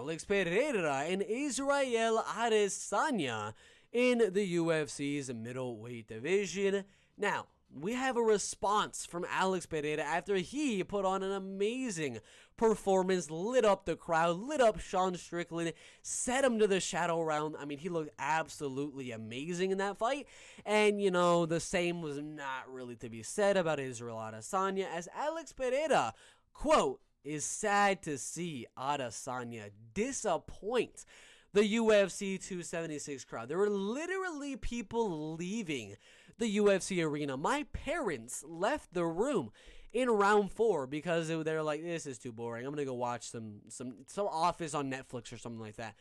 Alex Pereira and Israel Adesanya in the UFC's middleweight division. Now, we have a response from Alex Pereira after he put on an amazing performance, lit up the crowd, lit up Sean Strickland, set him to the shadow round. I mean, he looked absolutely amazing in that fight. And, you know, the same was not really to be said about Israel Adesanya, as Alex Pereira, quote, is sad to see Adesanya disappoint the UFC 276 crowd. There were literally people leaving the UFC arena. My parents left the room in round 4 because they're like, this is too boring. I'm gonna go watch some Office on Netflix or something like that.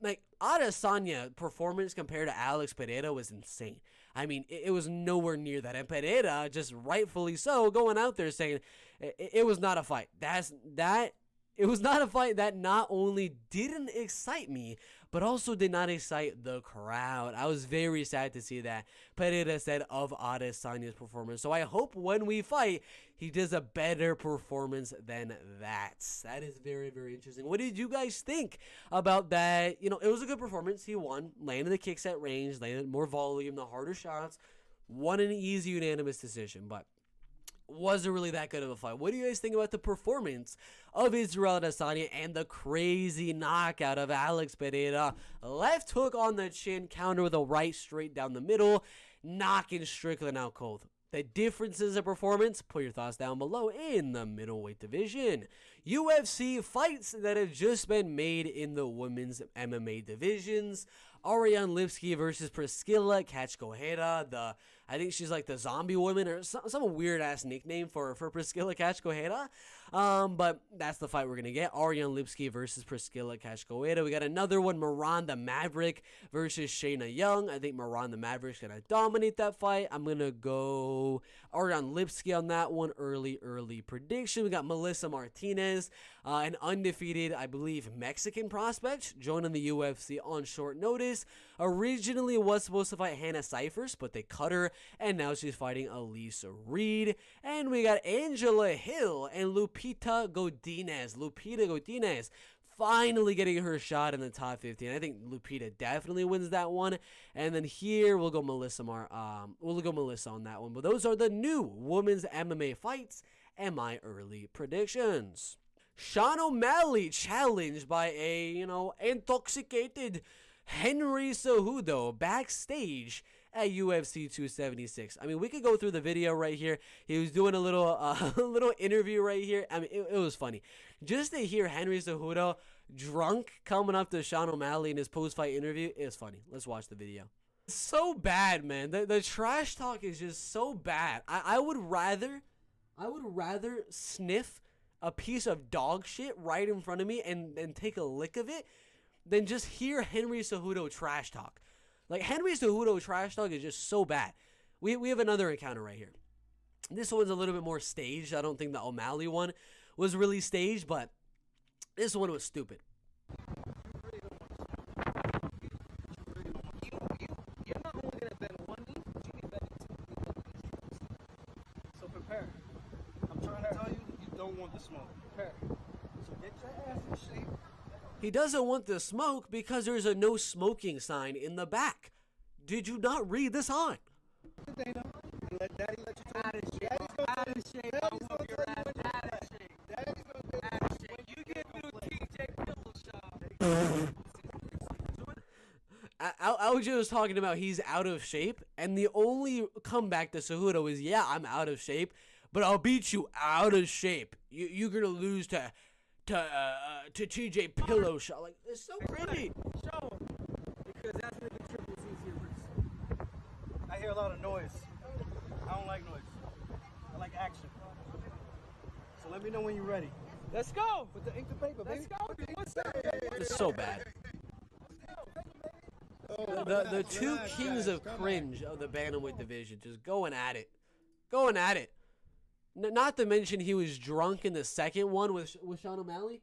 Like, Adesanya performance compared to Alex Pereira was insane. I mean, it was nowhere near that. And Pereira, just rightfully so, going out there saying it was not a fight. It was not a fight that not only didn't excite me, but also did not excite the crowd. I was very sad to see that, Pereira said of Adesanya's performance. So I hope when we fight, he does a better performance than that. That is very, very interesting. What did you guys think about that? You know, it was a good performance. He won, landed the kicks at range, landed more volume, the harder shots, won an easy unanimous decision, but wasn't really that good of a fight. What do you guys think about the performance of Israel Adesanya and the crazy knockout of Alex Pereira? Left hook on the chin, counter with a right straight down the middle, knocking Strickland out cold. The differences of performance, put your thoughts down below in the middleweight division. UFC fights that have just been made in the women's MMA divisions. Ariane Lipski versus Priscilla Cachoeira. I think she's like the zombie woman or some weird ass nickname for Priscilla Cachoeira. But that's the fight we're going to get. Ariane Lipski versus Priscilla Cachoeira. We got another one, Miranda Maverick versus Shayna Young. I think Miranda Maverick's going to dominate that fight. I'm going to go Ariane Lipski on that one. Early prediction. We got Melissa Martinez, an undefeated, I believe, Mexican prospect, joining the UFC on short notice. Originally was supposed to fight Hannah Cifers, but they cut her, and now she's fighting Elisa Reed. And we got Angela Hill and Lupita Godinez finally getting her shot in the top 15. I think Lupita definitely wins that one. And then here we'll go Melissa on that one. But those are the new women's MMA fights and my early predictions. Sean O'Malley challenged by a, intoxicated Henry Cejudo backstage at UFC 276. I mean, we could go through the video right here. He was doing a little interview right here. I mean, it was funny. Just to hear Henry Cejudo drunk coming up to Sean O'Malley in his post-fight interview, it was funny. Let's watch the video. It's so bad, man. The trash talk is just so bad. I would rather sniff a piece of dog shit right in front of me and take a lick of it than just hear Henry Cejudo trash talk. Like, Henry Cejudo trash talk is just so bad. We have another encounter right here. This one's a little bit more staged. I don't think the O'Malley one was really staged, but this one was stupid. You're not only going to bet one knee, but you need to bet two. So prepare. I'm trying to tell you, you don't want the smoke. Prepare. So get your ass in shape. He doesn't want the smoke because there's a no smoking sign in the back. Did you not read the sign? Let Daddy let you out of shape. Out of shape. I want your ass out of shape. Daddy's gonna get out of shape. When you get through TJ Pillow Shop. Aljo was talking about he's out of shape, and the only comeback to Cejudo is, yeah, I'm out of shape, but I'll beat you out of shape. You're gonna lose to TJ Pillow Shop. Like, it's so cringy. Show him. Because that's gonna be Triple C's here. I hear a lot of noise. I don't like noise. I like action. So let me know when you're ready. Let's go. With the ink and paper, baby. Let's go. What's up, baby? It's so bad. The two kings of cringe of the bantamweight division just going at it. Not to mention he was drunk in the second one with Sean O'Malley.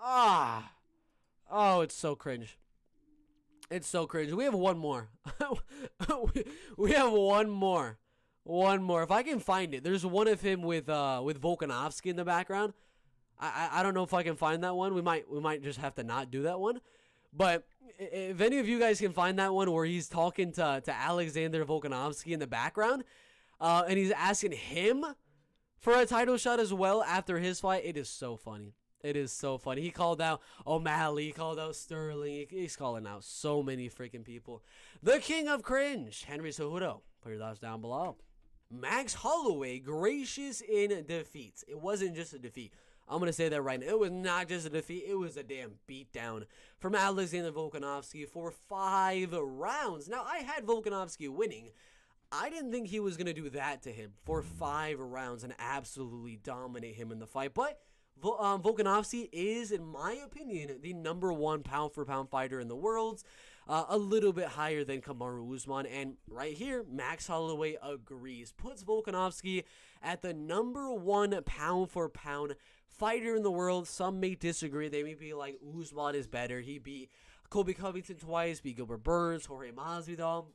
Oh, it's so cringe. It's so cringe. We have one more. we have one more. If I can find it. There's one of him with Volkanovski in the background. I don't know if I can find that one. We might just have to not do that one. But if any of you guys can find that one where he's talking to Alexander Volkanovski in the background, and he's asking him for a title shot as well after his fight, it is so funny. It is so funny. He called out O'Malley. He called out Sterling. He's calling out so many freaking people. The king of cringe, Henry Cejudo. Put your thoughts down below. Max Holloway gracious in defeat. It wasn't just a defeat. I'm going to say that right now. It was not just a defeat. It was a damn beatdown from Alexander Volkanovski for 5 rounds. Now, I had Volkanovski winning. I didn't think he was going to do that to him for 5 rounds and absolutely dominate him in the fight. But Volkanovski is, in my opinion, the #1 pound-for-pound fighter in the world. A little bit higher than Kamaru Usman. And right here, Max Holloway agrees. Puts Volkanovski at the #1 pound-for-pound fighter in the world. Some may disagree. They may be like, Usman is better. He beat Colby Covington twice, beat Gilbert Burns, Jorge Masvidal.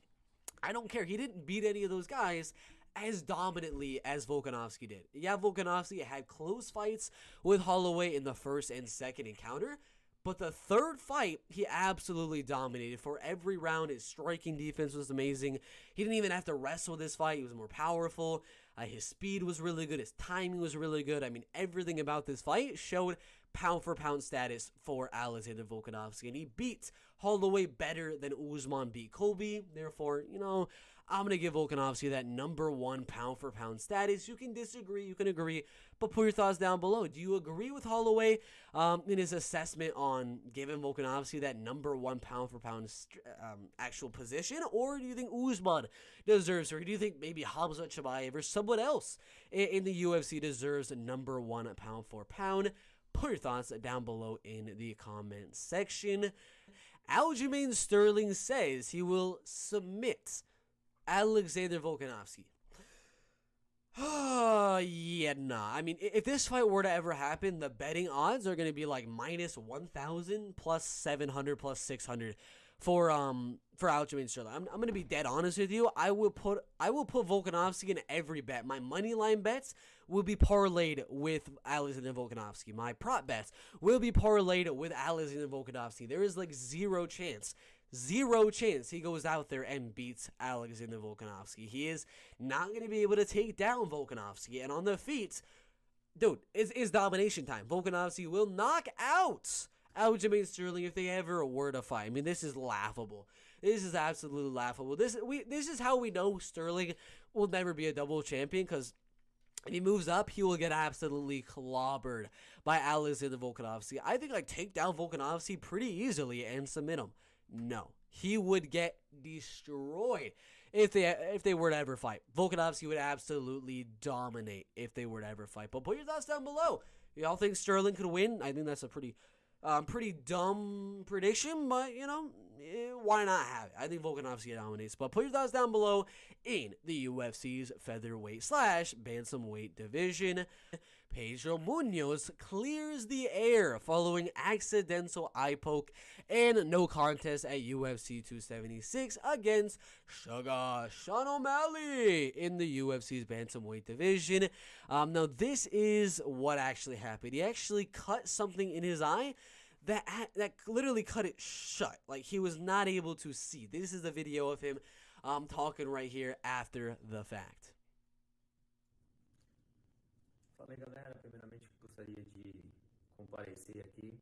I don't care. He didn't beat any of those guys as dominantly as Volkanovski did. Yeah, Volkanovski had close fights with Holloway in the first and second encounter, but the third fight, he absolutely dominated. For every round, his striking defense was amazing. He didn't even have to wrestle this fight. He was more powerful. His speed was really good. His timing was really good. I mean, everything about this fight showed pound-for-pound status for Alexander Volkanovski. And he beat Holloway better than Usman beat Colby. Therefore, I'm going to give Volkanovski that #1 pound-for-pound status. You can disagree, you can agree, but put your thoughts down below. Do you agree with Holloway in his assessment on giving Volkanovski that #1 pound-for-pound actual position? Or do you think Usman deserves, or do you think maybe Hamza Chimaev or someone else in the UFC deserves a #1 pound-for-pound? Put your thoughts down below in the comment section. Aljamain Sterling says he will submit Alexander Volkanovski. Yeah, nah. I mean, if this fight were to ever happen, the betting odds are going to be like -1,000, +700, +600 for Aljamain Sterling. I'm going to be dead honest with you. I will put Volkanovski in every bet. My money line bets will be parlayed with Alexander Volkanovski. My prop bets will be parlayed with Alexander Volkanovski. There is like zero chance he goes out there and beats Alexander Volkanovski. He is not going to be able to take down Volkanovski. And on the feet, dude, it's domination time. Volkanovski will knock out Aljamain Sterling if they ever were to fight. I mean, this is laughable. This is absolutely laughable. This is how we know Sterling will never be a double champion, because if he moves up, he will get absolutely clobbered by Alexander Volkanovski. I think take down Volkanovski pretty easily and submit him. No, he would get destroyed if they were to ever fight. Volkanovski would absolutely dominate if they were to ever fight. But put your thoughts down below. Y'all think Sterling could win? I think that's a pretty dumb prediction, but why not have it? I think Volkanovski dominates. But put your thoughts down below in the UFC's featherweight/bantamweight division. Pedro Munhoz clears the air following accidental eye poke and no contest at UFC 276 against Sean O'Malley in the UFC's bantamweight division. Now, this is what actually happened. He actually cut something in his eye that literally cut it shut. Like, he was not able to see. This is the video of him talking right here after the fact. Fala aí, galera, primeiramente gostaria de comparecer aqui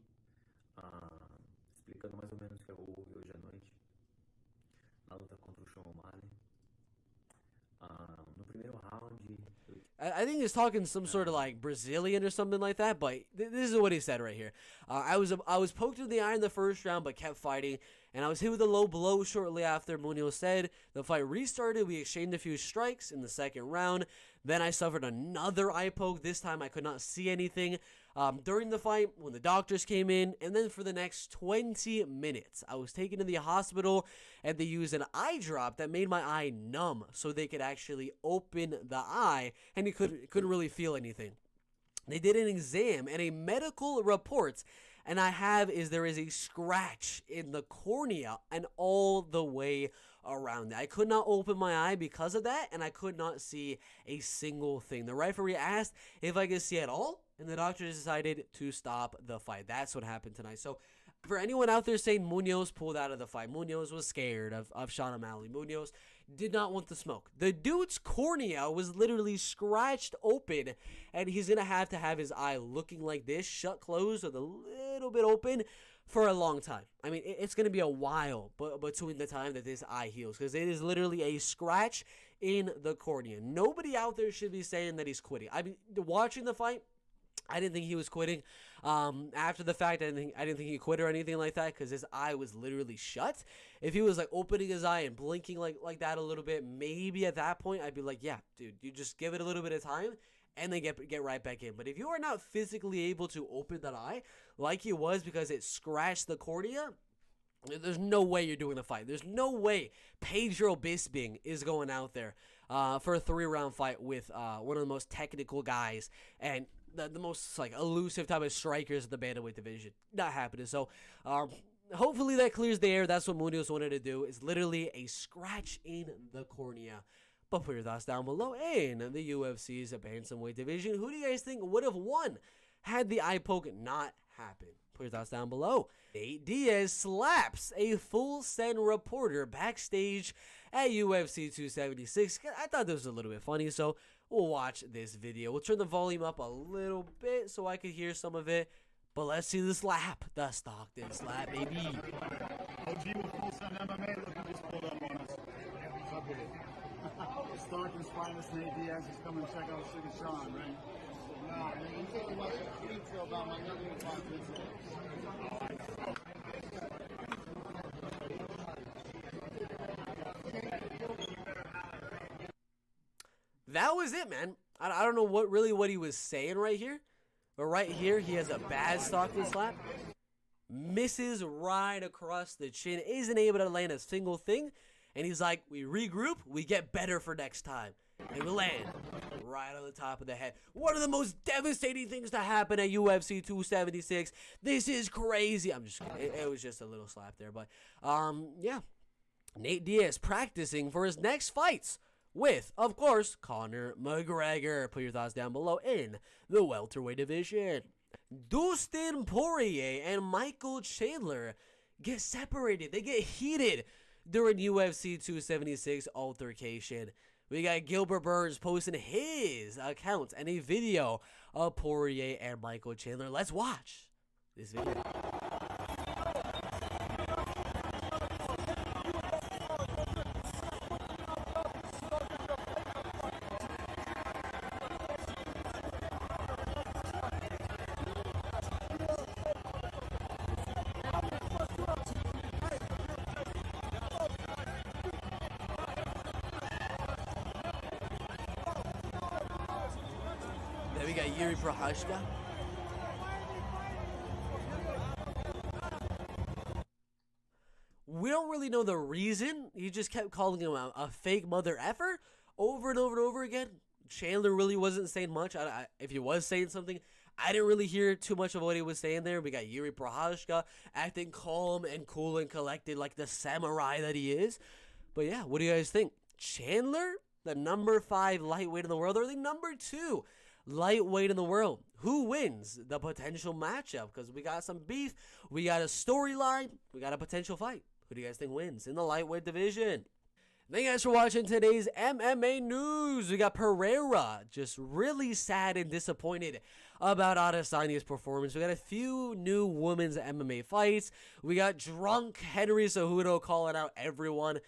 explicando mais ou menos o que houve hoje à noite na luta contra o Sean O'Malley. No primeiro round, I think he's talking some sort of like Brazilian or something like that, but this is what he said right here. I was poked in the eye in the first round, but kept fighting, and I was hit with a low blow shortly after. Munhoz said the fight restarted. We exchanged a few strikes in the second round. Then I suffered another eye poke. This time I could not see anything during the fight when the doctors came in. And then for the next 20 minutes, I was taken to the hospital, and they used an eye drop that made my eye numb so they could actually open the eye, and you couldn't really feel anything. They did an exam and a medical report, and there is a scratch in the cornea and all the way around it. I could not open my eye because of that, and I could not see a single thing. The referee asked if I could see at all, and the doctors decided to stop the fight. That's what happened tonight. So for anyone out there saying Munhoz pulled out of the fight, Munhoz was scared of Sean O'Malley. Munhoz did not want the smoke. The dude's cornea was literally scratched open, and he's going to have his eye looking like this, shut closed with a little bit open for a long time. I mean, it's going to be a while between the time that this eye heals, because it is literally a scratch in the cornea. Nobody out there should be saying that he's quitting. I mean, watching the fight, I didn't think he was quitting. After the fact, I didn't think he quit or anything like that, because his eye was literally shut. If he was like opening his eye and blinking like that a little bit, maybe at that point I'd be like, yeah, dude, you just give it a little bit of time and then get right back in. But if you are not physically able to open that eye like he was because it scratched the cornea, there's no way you're doing the fight. There's no way Pedro Bisping is going out there for a 3-round fight with one of the most technical guys and the most like elusive type of strikers in the bantamweight division. Not happening. So hopefully that clears the air. That's what Munhoz wanted to do. It's literally a scratch in the cornea. But put your thoughts down below. In the UFC's bantamweight division, who do you guys think would have won had the eye poke not happened? Put your thoughts down below. Nate Diaz slaps a full send reporter backstage at UFC 276. I thought this was a little bit funny, so we'll watch this video. We'll turn the volume up a little bit so I could hear some of it. But let's see the slap. The Stockton slap, baby. OG with full send MMA. Look at this pulled up on us. Stockton's finest, Nate Diaz, is coming to check out Sugar Sean, right? Nah, man, you take a watch a detail about my young That was it, man. I don't know what he was saying right here. But right here, he has a bad Stockton slap. Misses right across the chin. Isn't able to land a single thing. And he's like, we regroup, we get better for next time. And we land right on the top of the head. One of the most devastating things to happen at UFC 276. This is crazy. I'm just kidding. It was just a little slap there. But, yeah. Nate Diaz practicing for his next fights with, of course, Conor McGregor. Put your thoughts down below in the welterweight division. Dustin Poirier and Michael Chandler get separated. They get heated during UFC 276 Altercation. We got Gilbert Burns posting his account and a video of Poirier and Michael Chandler. Let's watch this video. Then we got Yuri Prochazka. We don't really know the reason. He just kept calling him a fake mother effer over and over and over again. Chandler really wasn't saying much. If he was saying something, I didn't really hear too much of what he was saying there. We got Yuri Prochazka acting calm and cool and collected like the samurai that he is. But yeah, what do you guys think? Chandler, the number 5 lightweight in the world, or the number 2 lightweight in the world? Who wins the potential matchup? Because we got some beef, we got a storyline, we got a potential fight. Who do you guys think wins in the lightweight division? Thank you guys for watching today's MMA news. We got Pereira just really sad and disappointed about Adesanya's performance. We got a few new women's MMA fights. We got drunk Henry Cejudo calling out everyone,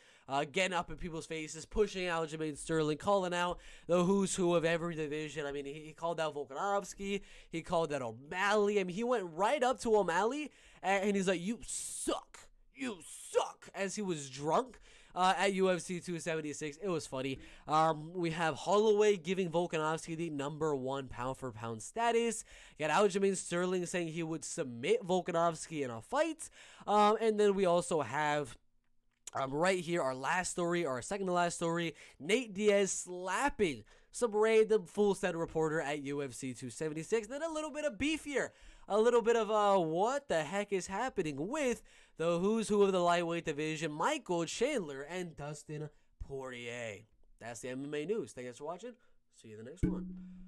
getting up in people's faces, pushing Aljamain Sterling, calling out the who's who of every division. I mean, he called out Volkanovski. He called out O'Malley. I mean, he went right up to O'Malley, and he's like, you suck. You suck, as he was drunk at UFC 276. It was funny. We have Holloway giving Volkanovski the number 1 pound-for-pound status. You got Aljamain Sterling saying he would submit Volkanovski in a fight. And then we also have right here our last story, our second to last story, Nate Diaz slapping some random full set reporter at UFC 276. Then a little bit of beef here. A little bit of what the heck is happening with the who's who of the lightweight division, Michael Chandler and Dustin Poirier. That's the MMA news. Thanks for watching. See you in the next one.